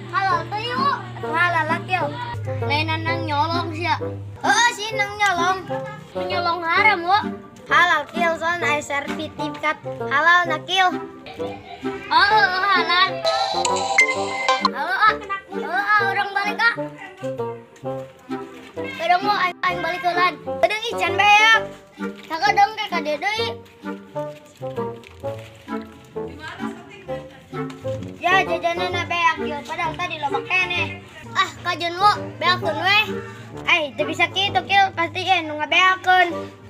Halal tuh yuk. Halal lagi yuk. Lainan nang nyolong sih ya. Sih nang nyolong. Nyolong haram wo. Halal kill soal ay sertifikat halal na kill. Halal. Halo orang balik kadang mau aing balik ke lan. Kadang ican beak. Kadang kayak kade deui. Ya jajanana beak yo padahal tadi lo makene. Kajen wo beakeun we. Teu bisa kitu kill pasti nu ngabeakeun.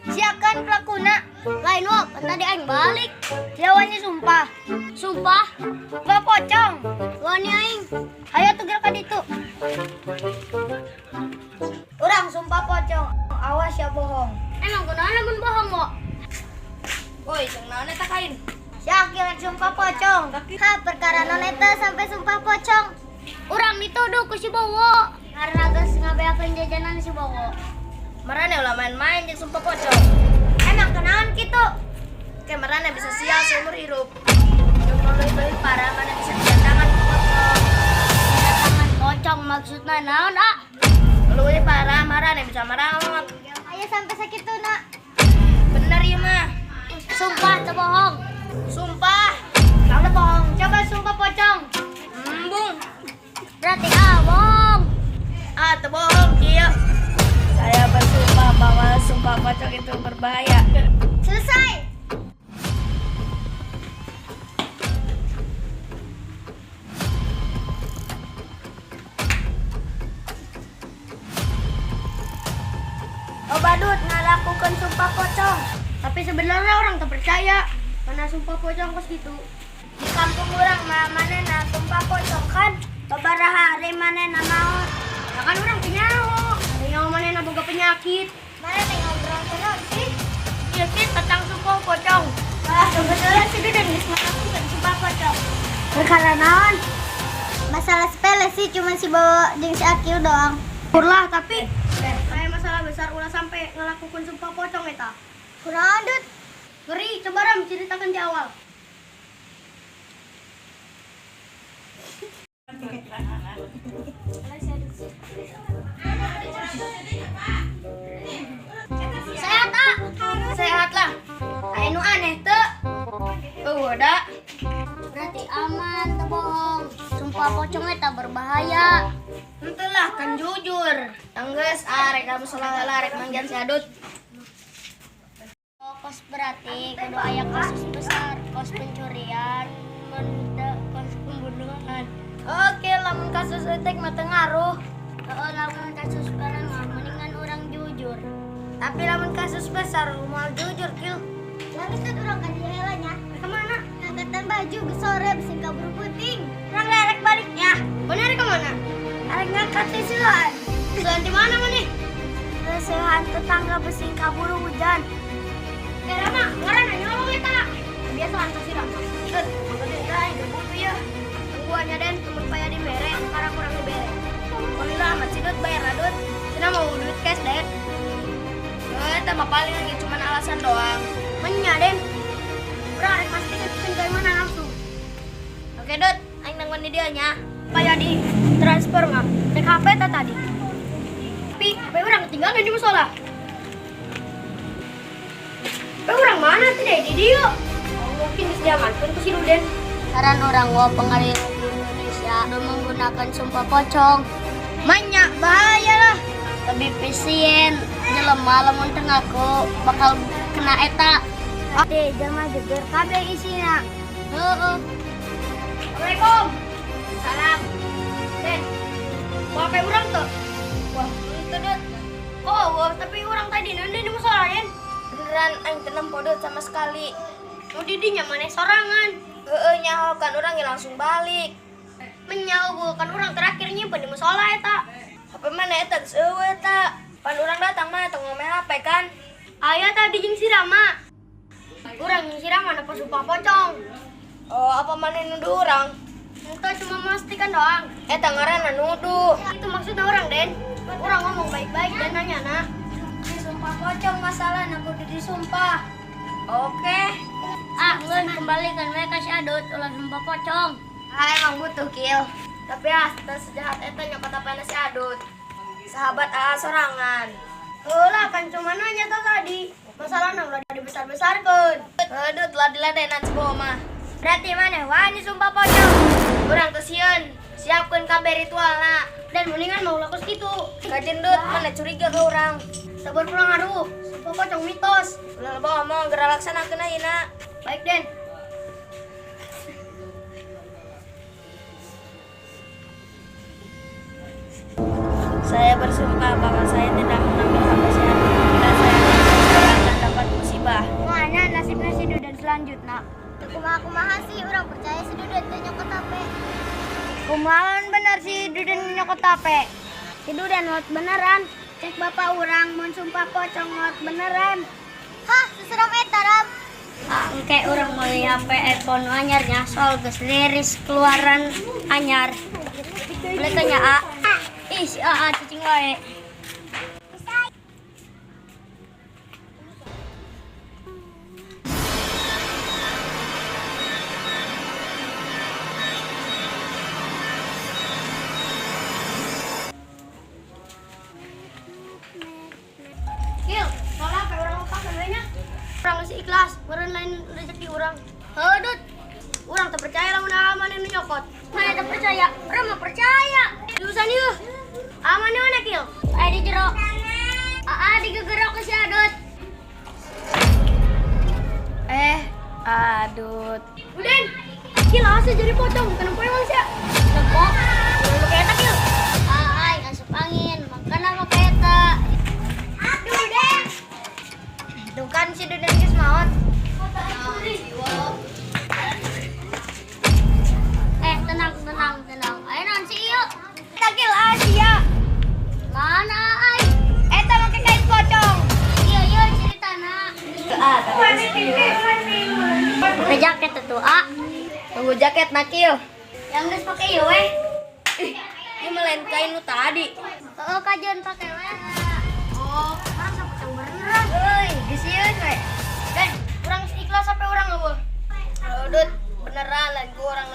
Siakan pelakuna. Lain wo kan tadi aing balik. Lawannya sumpah. Sumpah? Gak pocong. Wani aing. Ayo tuh gerak ka ditu. Urang sumpah pocong. Awas ya bohong. Emang kunaon mun bohong wo? Woi, jeung naon eta kain? Syakil sumpah pocong. Perkara non eta sampai sumpah pocong. Urang dituduh ku si Bowo. Karena geus ngabeakeun jajanan si Bowo. Marane ulah main-main jeung sumpah pocong. Emang kenaon kitu? Ke marane bisa sial seumur hidup. Jeung leuwih parah mana bisa didatangan ku pocong. Didatangan pocong maksudna naon, leuwih parah marane bisa marawat. Aya sampai sakituna. Bener ieu mah. Sumpah teu bohong. Sumpah. Kalau bohong, coba sumpah pocong. Embung. Berarti bohong. Teu bohong kieu. Saya bersumpah bahwa sumpah pocong itu berbahaya. Selesai. Badut ngalakukan sumpah pocong. Tapi sebenarnya orang tak percaya. Mana sumpah pocong kos gitu. Di kampung orang manena sumpah pocong kan. Babaraha hari manena maut. Ya kan orang penyaho. Yang manena boga penyakit. Mana ngobrol terus sih? Iya sih tentang sumpah pocong. Kebetulan sih udah ngelakukan sumpah pocong. Perkara naon? Masalah sepele sih cuma si bawa jeung si Akil doang. Kurlah tapi kayak masalah besar ulah sampai ngelakukan sumpah pocong eta. Kurang adut. Ngeri, coba Ram ceritakan di awal. Sehat sehat lah. Anu aneh teu. Ada. Berarti aman teu bohong. Sumpah pocong eta berbahaya. Entulah kan jujur. Tanggeus arek kamu salah larek manggian si adut. Kos berarti kudu aya kasus besar, kos pencurian, kos pembunuhan. Oke, lamun kasus etek mah teu ngaruh. Lamun kasus barang mah mendingan orang jujur. Tapi lamun kasus besar moal jujur kill. Lalu teh urang ka dieu nya. Kemana? Ngangkatan baju geus sore bisi kaburu puting. Urang lerek baliknya. Bener ke mana? Arek ngangkat teh seueuan. Seueuan di mana maneh? Seueuan tetangga bisi kaburu hujan. Rama, ngaran nyolong eta. Biasa antar si Rama. Ikut, mangga teh buku ya. Tungguannya Den, temen paya di mere, karena kurang di bere. Alhamdulillah, Cidut bayar adut. Cina mau duit cash, Den. Eta mah paling lagi cuma alasan doang. Menya, Den. Urang rek mastiin pesen ka mana langsung. Oke, Dut, aing nanggon di dieu nya. Paya di transfer mah. Cek HP ta tadi. Tapi HP urang ketinggalan di musola. Orang mana tidak di dia? Mungkin disediakan ke si Ruden. Saran orang pengalih di Indonesia udah menggunakan sumpah pocong. Banyak bahaya lah. Lebih pisien, jelema lamun teu ngaku bakal kena eta. Teh jangan geger kabeh isina. Heeh. Assalamualaikum. Salam. Den. Bawa pe urang tuh. Wah, itu Dut. Oh, tapi orang tadi nanti di musola, Den. Beneran aing teu nempodot sama sekali. Nu didinya maneh sorangan. Nyaho kan urang langsung balik. Menyaho kan urang terakhir nyimpen di musola eta. HP mana eta geus eueuh eta. Pan urang datang mah teu ngomeh HP kan. Aya tadi jeung si Rama. Urang jeung si Rama napa sumpah pocong. Oh, apa maneh nuduh urang? Entah cuma memastikan doang. Eta ngaranna nuduh. Itu maksudnya orang, Den. Urang ngomong baik-baik dan nanya-na. Sumpah pocong masalah aku disumpah. Oke. Ngeun kembalikan mereka si adut ulah sumpah pocong. emang butuh kill. Tapi sejahat eta nyokot apa si Adut. Sahabat sorangan. Lah kan cuma nanya tadi. Masalahnya udah dibesar-besarkan. Adut lah diladenan semua mah. Berarti mana? Wani sumpah pocong. Urang kesieun. Siapkan kabeh ritualna. Dan mendingan mau lakus gitu. Kajen Dut, mana curiga ke orang. Sabar pulang aduh. Sumpah pocong mitos. Ulah bawa mau gerak laksanakeun ayeuna. Baik Den. Saya bersumpah bahwa saya tidak mengambil hak kasihan bila saya akan dapat musibah. Mana nasibnya si Duden selanjutnya? Kumaha sih orang percaya si Duden teh nyokot tape. Kumaha bener si Duden nyokot tape? Si Duden ngot beneran. Cek bapak orang mun sumpah pocong ngot beneran. Hah, seseram eta Ram. Engke urang meuli HP iPhone anyarnya soal geus liris keluaran anyar. Boleh tanya A? Ih, si A cicing wae. Kil, soalnya apa orang lupa sebenarnya? Orang masih ikhlas, meren lain rezeki orang. Hedut, orang tak percaya lah mana aman yang nyokot. Mana tak percaya? Orang mah percaya. Jurusan yuk. Aman di mana Kil? Di jero. Digegerok ke si Adut. Adut. Uden, Kil asa jadi pocong. Kenapa emang sih? Tepok. Lu keta Kil. Asup angin. Makanya pakai eta. Aduh, Den. Tuh kan si Duden geus maot. Tenang. Ayo non si ieu. Takil Asia. Mana ai? Eta make kain pocong. Iya ceritana. Pakai jaket itu tunggu jaket nakil. Yang geus pakai ieu we. Ini melain kain lu tadi. Kajian pakai we. Masa pocong beneran. Euy, geus sieun we. Dan urang ikhlas sampai urang eueuh. Dut beneran lain ku urang